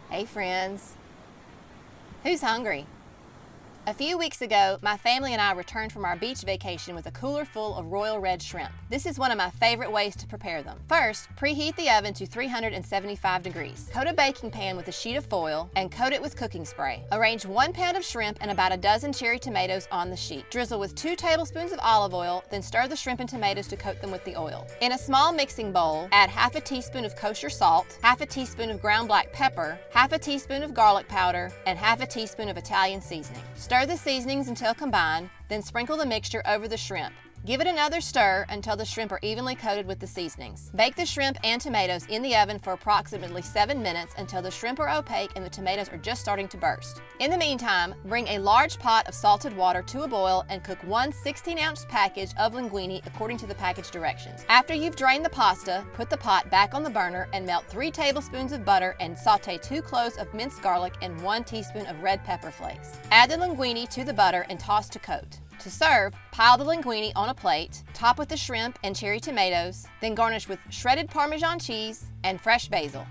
Hey friends, who's hungry? A few weeks ago, my family and I returned from our beach vacation with a cooler full of royal red shrimp. This is one of my favorite ways to prepare them. First, preheat the oven to 375 degrees. Coat a baking pan with a sheet of foil and coat it with cooking spray. Arrange 1 pound of shrimp and about a dozen cherry tomatoes on the sheet. Drizzle with 2 tablespoons of olive oil, then stir the shrimp and tomatoes to coat them with the oil. In a small mixing bowl, add half a teaspoon of kosher salt, half a teaspoon of ground black pepper, half a teaspoon of garlic powder, and half a teaspoon of Italian seasoning. Stir the seasonings until combined, then sprinkle the mixture over the shrimp. Give it another stir until the shrimp are evenly coated with the seasonings. Bake the shrimp and tomatoes in the oven for approximately 7 minutes until the shrimp are opaque and the tomatoes are just starting to burst. In the meantime, bring a large pot of salted water to a boil and cook 1 16-ounce package of linguine according to the package directions. After you've drained the pasta, put the pot back on the burner and melt 3 tablespoons of butter and saute 2 cloves of minced garlic and 1 teaspoon of red pepper flakes. Add the linguine to the butter and toss to coat. To serve, pile the linguine on a plate, top with the shrimp and cherry tomatoes, then garnish with shredded Parmesan cheese and fresh basil.